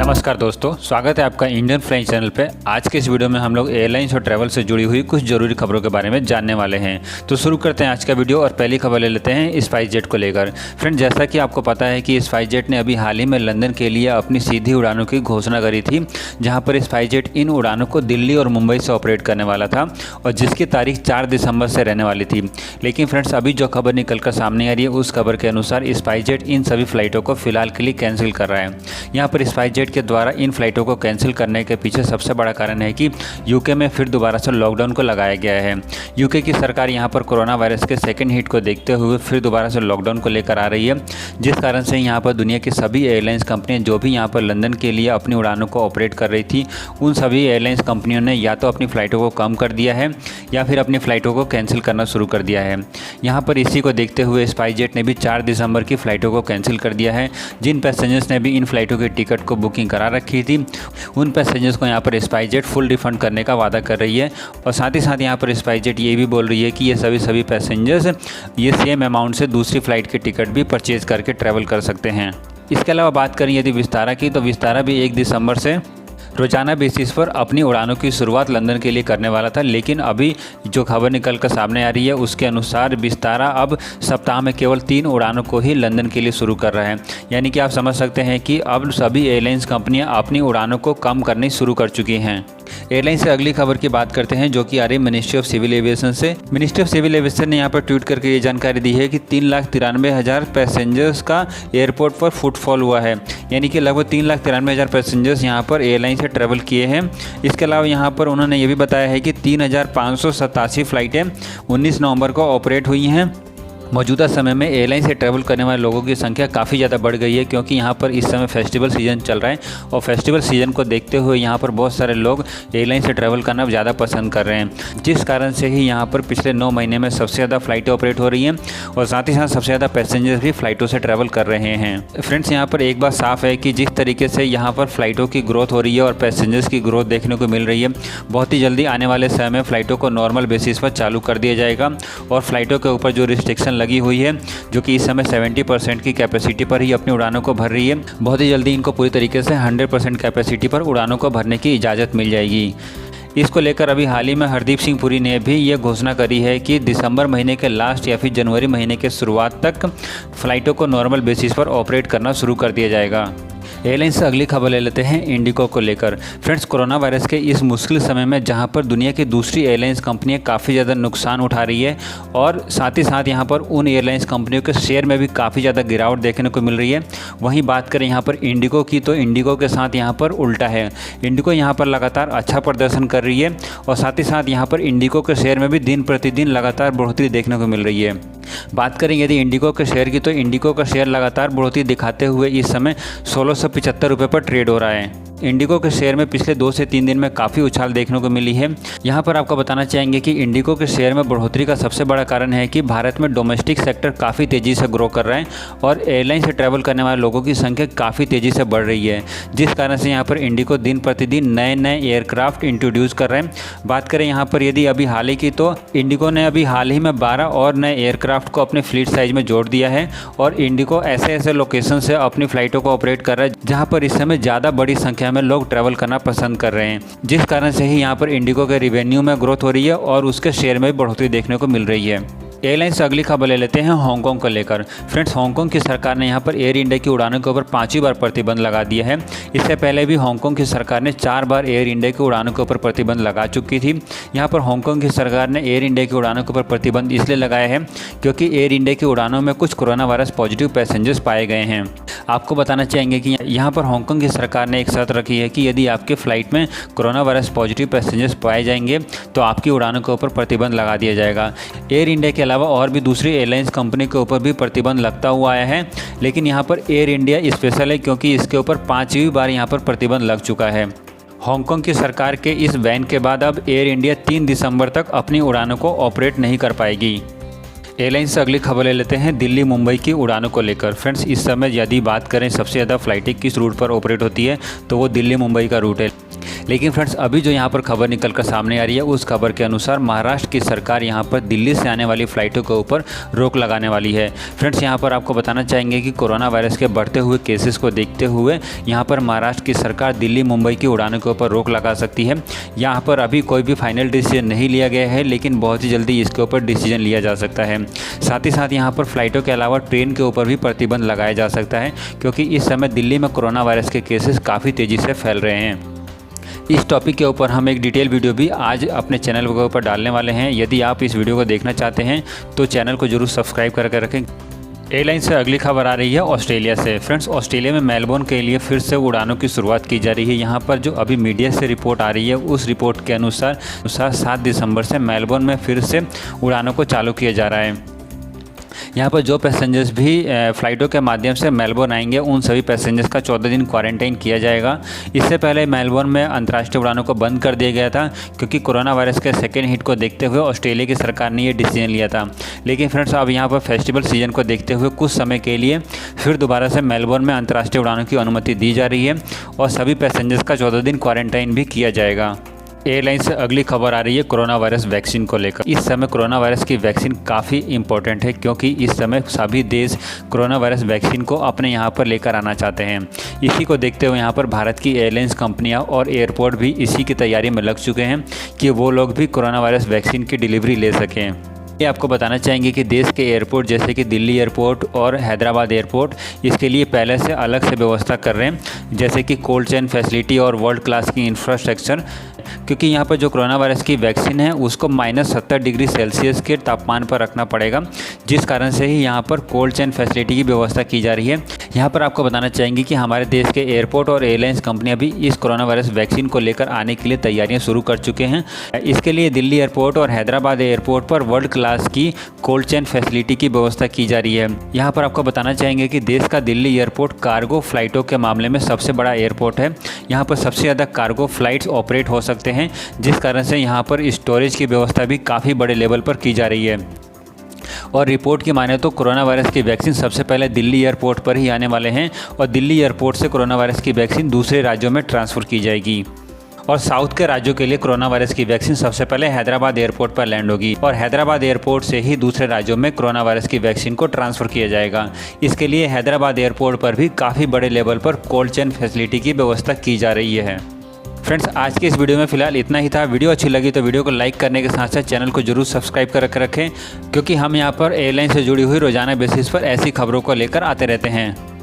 नमस्कार दोस्तों, स्वागत है आपका इंडियन फ्लाइंग चैनल पे। आज के इस वीडियो में हम लोग एयरलाइंस और ट्रैवल से जुड़ी हुई कुछ जरूरी खबरों के बारे में जानने वाले हैं। तो शुरू करते हैं आज का वीडियो और पहली खबर ले लेते हैं स्पाइसजेट को लेकर। फ्रेंड, जैसा कि आपको पता है कि स्पाइसजेट ने अभी हाल ही में लंदन के लिए अपनी सीधी उड़ानों की घोषणा करी थी, जहाँ पर स्पाइसजेट इन उड़ानों को दिल्ली और मुंबई से ऑपरेट करने वाला था और जिसकी तारीख 4 दिसंबर से रहने वाली थी। लेकिन फ्रेंड्स, अभी जो खबर निकल कर सामने आ रही है उस खबर के अनुसार स्पाइसजेट इन सभी फ्लाइटों को फिलहाल के लिए कैंसिल कर रहा है। यहाँ पर स्पाइसजेट के द्वारा इन फ्लाइटों को कैंसिल करने के पीछे सबसे बड़ा कारण है कि यूके में फिर दोबारा से लॉकडाउन को लगाया गया है। यूके की सरकार यहाँ पर कोरोना वायरस के सेकेंड हिट को देखते हुए फिर दोबारा से लॉकडाउन को लेकर आ रही है, जिस कारण से यहाँ पर दुनिया की सभी एयरलाइंस कंपनियाँ जो भी यहाँ पर लंदन के लिए अपनी उड़ानों को ऑपरेट कर रही थी, उन सभी एयरलाइंस कंपनियों ने या तो अपनी फ़्लाइटों को कम कर दिया है या फिर अपनी फ़्लाइटों को कैंसिल करना शुरू कर दिया है। यहाँ पर इसी को देखते हुए स्पाइसजेट ने भी 4 दिसंबर की फ़्लाइटों को कैंसिल कर दिया है। जिन पैसेंजर्स ने भी इन फ़्लाइटों की टिकट को बुकिंग करा रखी थी, उन पैसेंजर्स को यहाँ पर स्पाइसजेट फुल रिफंड करने का वादा कर रही है। और साथ ही साथ यहाँ पर स्पाइसजेट ये भी बोल रही है कि ये सभी पैसेंजर्स ये सेम अमाउंट से दूसरी फ़्लाइट की टिकट भी परचेज़ करके ट्रैवल कर सकते हैं। इसके अलावा बात करें यदि विस्तारा की, तो विस्तारा भी 1 दिसंबर से रोजाना बेसिस पर अपनी उड़ानों की शुरुआत लंदन के लिए करने वाला था, लेकिन अभी जो खबर निकल कर सामने आ रही है उसके अनुसार विस्तारा अब सप्ताह में केवल 3 उड़ानों को ही लंदन के लिए शुरू कर रहा है। यानी कि आप समझ सकते हैं कि अब सभी एयरलाइंस कंपनियां अपनी उड़ानों को कम करनी शुरू कर चुकी हैं। एयरलाइन से अगली खबर की बात करते हैं, जो कि आ रही मिनिस्ट्री ऑफ सिविल एविएशन से। मिनिस्ट्री ऑफ सिविल एविएशन ने यहाँ पर ट्वीट करके ये जानकारी दी है कि 3,93,000 पैसेंजर्स का एयरपोर्ट पर फुटफॉल हुआ है। यानी कि लगभग 3,93,000 पैसेंजर्स यहाँ पर एयरलाइन से ट्रैवल किए हैं। इसके अलावा यहाँ पर उन्होंने ये भी बताया है कि 3,587 फ़्लाइटें 19 नवंबर को ऑपरेट हुई हैं। मौजूदा समय में एयरलाइन से ट्रैवल करने वाले लोगों की संख्या काफ़ी ज़्यादा बढ़ गई है, क्योंकि यहाँ पर इस समय फेस्टिवल सीज़न चल रहा है और फेस्टिवल सीज़न को देखते हुए यहाँ पर बहुत सारे लोग एयरलाइन से ट्रैवल करना ज़्यादा पसंद कर रहे हैं, जिस कारण से ही यहाँ पर पिछले 9 महीने में सबसे ज़्यादा फ़्लाइटें ऑपरेट हो रही हैं और साथ ही साथ सबसे ज़्यादा पैसेंजर्स भी फ़्लाइटों से ट्रैवल कर रहे हैं। फ्रेंड्स, यहाँ पर एक बात साफ़ है कि जिस तरीके से यहाँ पर फ़्लाइटों की ग्रोथ हो रही है और पैसेंजर्स की ग्रोथ देखने को मिल रही है, बहुत ही जल्दी आने वाले समय में फ़्लाइटों को नॉर्मल बेसिस पर चालू कर दिया जाएगा और फ़्लाइटों के ऊपर जो रिस्ट्रिक्शन लगी हुई है, जो कि इस समय 70% की कैपेसिटी पर ही अपनी उड़ानों को भर रही है, बहुत ही जल्दी इनको पूरी तरीके से 100% कैपेसिटी पर उड़ानों को भरने की इजाज़त मिल जाएगी। इसको लेकर अभी हाल ही में हरदीप सिंह पुरी ने भी ये घोषणा करी है कि दिसंबर महीने के लास्ट या फिर जनवरी महीने के शुरुआत तक फ़्लाइटों को नॉर्मल बेसिस पर ऑपरेट करना शुरू कर दिया जाएगा। एयरलाइन से अगली खबर ले लेते हैं इंडिगो को लेकर। फ्रेंड्स, कोरोना वायरस के इस मुश्किल समय में जहां पर दुनिया की दूसरी एयरलाइंस कंपनियां काफ़ी ज़्यादा नुकसान उठा रही है और साथ ही साथ यहां पर उन एयरलाइंस कंपनियों के शेयर में भी काफ़ी ज़्यादा गिरावट देखने को मिल रही है, वहीं बात करें यहां पर इंडिगो की, तो इंडिगो के साथ यहां पर उल्टा है। इंडिगो यहां पर लगातार अच्छा प्रदर्शन कर रही है और साथ ही साथ यहाँ पर इंडिगो के शेयर में भी दिन प्रतिदिन लगातार बढ़ोतरी देखने को मिल रही है। बात करें यदि इंडिगो के शेयर की, तो इंडिगो का शेयर लगातार बढ़ोतरी दिखाते हुए इस समय 1675 रुपये पर ट्रेड हो रहा है। इंडिगो के शेयर में पिछले 2 से 3 दिन में काफ़ी उछाल देखने को मिली है। यहाँ पर आपको बताना चाहेंगे कि इंडिगो के शेयर में बढ़ोतरी का सबसे बड़ा कारण है कि भारत में डोमेस्टिक सेक्टर काफ़ी तेज़ी से ग्रो कर रहा है और एयरलाइन से ट्रैवल करने वाले लोगों की संख्या काफ़ी तेज़ी से बढ़ रही है, जिस कारण से यहाँ पर इंडिगो दिन प्रतिदिन नए एयरक्राफ्ट इंट्रोड्यूस कर रहे हैं। बात करें यहाँ पर यदि अभी हाल ही की, तो इंडिगो ने अभी हाल ही में 12 और नए एयरक्राफ्ट को अपने फ्लीट साइज में जोड़ दिया है और इंडिगो ऐसे लोकेशन से अपनी फ़्लाइटों को ऑपरेट कर रहा है जहाँ पर इस समय ज़्यादा बड़ी संख्या में लोग ट्रैवल करना पसंद कर रहे हैं, जिस कारण से ही यहाँ पर इंडिगो के रिवेन्यू में ग्रोथ हो रही है और उसके शेयर में बढ़ोतरी देखने को मिल रही है। एयरलाइन से अगली खबर ले लेते हैं हांगकांग को लेकर। फ्रेंड्स, हांगकांग की सरकार ने यहाँ पर एयर इंडिया की उड़ानों के ऊपर 5वीं बार प्रतिबंध लगा दिया है। इससे पहले भी हांगकांग की सरकार ने 4 बार एयर इंडिया की उड़ानों के ऊपर प्रतिबंध लगा चुकी थी। यहाँ पर हांगकांग की सरकार ने एयर इंडिया की उड़ानों के ऊपर प्रतिबंध इसलिए लगाया है क्योंकि एयर इंडिया की उड़ानों में कुछ कोरोना वायरस पॉजिटिव पैसेंजर्स पाए गए हैं। आपको बताना चाहेंगे कि यहाँ पर हांगकांग की सरकार ने एक शर्त रखी है कि यदि आपके फ़्लाइट में कोरोना वायरस पॉजिटिव पैसेंजर्स पाए जाएंगे तो आपकी उड़ानों के ऊपर प्रतिबंध लगा दिया जाएगा। एयर इंडिया के अलावा और भी दूसरी एयरलाइंस कंपनी के ऊपर भी प्रतिबंध लगता हुआ आया है, लेकिन यहाँ पर एयर इंडिया स्पेशल है क्योंकि इसके ऊपर 5वीं बार यहाँ पर प्रतिबंध लग चुका है। हांगकांग की सरकार के इस बैन के बाद अब एयर इंडिया 3 दिसंबर तक अपनी उड़ानों को ऑपरेट नहीं कर पाएगी। एयरलाइन से अगली खबर ले लेते हैं दिल्ली मुंबई की उड़ानों को लेकर। फ्रेंड्स, इस समय यदि बात करें सबसे ज़्यादा फ़्लाइटें किस रूट पर ऑपरेट होती है, तो वो दिल्ली मुंबई का रूट है। लेकिन फ्रेंड्स अभी जो यहाँ पर खबर निकल कर सामने आ रही है उस खबर के अनुसार महाराष्ट्र की सरकार यहाँ पर दिल्ली से आने वाली फ़्लाइटों के ऊपर रोक लगाने वाली है। फ्रेंड्स यहाँ पर आपको बताना चाहेंगे कि कोरोना वायरस के बढ़ते हुए केसेस को देखते हुए यहाँ पर महाराष्ट्र की सरकार दिल्ली मुंबई की उड़ानों के ऊपर रोक लगा सकती है। यहाँ पर अभी कोई भी फाइनल डिसीजन नहीं लिया गया है, लेकिन बहुत ही जल्दी इसके ऊपर डिसीजन लिया जा सकता है। साथ ही साथ यहाँ पर फ्लाइटों के अलावा ट्रेन के ऊपर भी प्रतिबंध लगाया जा सकता है, क्योंकि इस समय दिल्ली में कोरोना वायरस के केसेस काफ़ी तेज़ी से फैल रहे हैं। इस टॉपिक के ऊपर हम एक डिटेल वीडियो भी आज अपने चैनल के ऊपर डालने वाले हैं। यदि आप इस वीडियो को देखना चाहते हैं तो चैनल को जरूर सब्सक्राइब करके रखें। एयरलाइन से अगली खबर आ रही है ऑस्ट्रेलिया से। फ्रेंड्स ऑस्ट्रेलिया में मेलबोर्न के लिए फिर से उड़ानों की शुरुआत की जा रही है। यहाँ पर जो अभी मीडिया से रिपोर्ट आ रही है उस रिपोर्ट के अनुसार 7 दिसंबर से मेलबोर्न में फिर से उड़ानों को चालू किया जा रहा है। यहाँ पर जो पैसेंजर्स भी फ़्लाइटों के माध्यम से मेलबोर्न आएंगे उन सभी पैसेंजर्स का 14 दिन क्वारंटाइन किया जाएगा। इससे पहले मेलबोर्न में अंतर्राष्ट्रीय उड़ानों को बंद कर दिया गया था, क्योंकि कोरोना वायरस के सेकेंड हिट को देखते हुए ऑस्ट्रेलिया की सरकार ने ये डिसीजन लिया था। लेकिन फ्रेंड्स अब यहाँ पर फेस्टिवल सीजन को देखते हुए कुछ समय के लिए फिर दोबारा से मेलबोर्न में अंतर्राष्ट्रीय उड़ानों की अनुमति दी जा रही है और सभी पैसेंजर्स का 14 दिन क्वारंटाइन भी किया जाएगा। एयरलाइन से अगली खबर आ रही है कोरोना वायरस वैक्सीन को लेकर। इस समय कोरोना वायरस की वैक्सीन काफ़ी इंपॉर्टेंट है, क्योंकि इस समय सभी देश कोरोना वायरस वैक्सीन को अपने यहाँ पर लेकर आना चाहते हैं। इसी को देखते हुए यहाँ पर भारत की एयरलाइंस कंपनियाँ और एयरपोर्ट भी इसी की तैयारी में लग चुके हैं कि वो लोग भी कोरोना वायरस वैक्सीन की डिलीवरी ले सकें। ये आपको बताना चाहेंगे कि देश के एयरपोर्ट जैसे कि दिल्ली एयरपोर्ट और हैदराबाद एयरपोर्ट इसके लिए पहले से अलग से व्यवस्था कर रहे हैं, जैसे कि कोल्ड चेन फैसिलिटी और वर्ल्ड क्लास की इंफ्रास्ट्रक्चर, क्योंकि यहाँ पर जो कोरोना वायरस की वैक्सीन है उसको -70 डिग्री सेल्सियस के तापमान पर रखना पड़ेगा, जिस कारण से ही यहाँ पर कोल्ड चेन फैसिलिटी की व्यवस्था की जा रही है। यहाँ पर आपको बताना चाहेंगे कि हमारे देश के एयरपोर्ट और एयरलाइंस कंपनियाँ भी इस कोरोना वायरस वैक्सीन को लेकर आने के लिए तैयारियाँ शुरू कर चुके हैं। इसके लिए दिल्ली एयरपोर्ट और हैदराबाद एयरपोर्ट पर वर्ल्ड क्लास की कोल्ड चेन फैसिलिटी की व्यवस्था की जा रही है। यहाँ पर आपको बताना चाहेंगे कि देश का दिल्ली एयरपोर्ट कार्गो फ्लाइटों के मामले में सबसे बड़ा एयरपोर्ट है। यहाँ पर सबसे ज़्यादा कार्गो फ्लाइट्स ऑपरेट हो सकते हैं, जिस कारण से यहाँ पर स्टोरेज की व्यवस्था भी काफ़ी बड़े लेवल पर की जा रही है। और रिपोर्ट की माने तो कोरोना वायरस की वैक्सीन सबसे पहले दिल्ली एयरपोर्ट पर ही आने वाले हैं और दिल्ली एयरपोर्ट से कोरोना वायरस की वैक्सीन दूसरे राज्यों में ट्रांसफ़र की जाएगी। और साउथ के राज्यों के लिए कोरोना वायरस की वैक्सीन सबसे पहले हैदराबाद एयरपोर्ट पर लैंड होगी और हैदराबाद एयरपोर्ट से ही दूसरे राज्यों में कोरोना वायरस की वैक्सीन को ट्रांसफ़र किया जाएगा। इसके लिए हैदराबाद एयरपोर्ट पर भी काफ़ी बड़े लेवल पर कोल्ड चेन फैसिलिटी की व्यवस्था की जा रही है। फ्रेंड्स आज के इस वीडियो में फिलहाल इतना ही था। वीडियो अच्छी लगी तो वीडियो को लाइक करने के साथ साथ चैनल को जरूर सब्सक्राइब कर रखें, क्योंकि हम यहाँ पर एयरलाइन से जुड़ी हुई रोजाना बेसिस पर ऐसी खबरों को लेकर आते रहते हैं।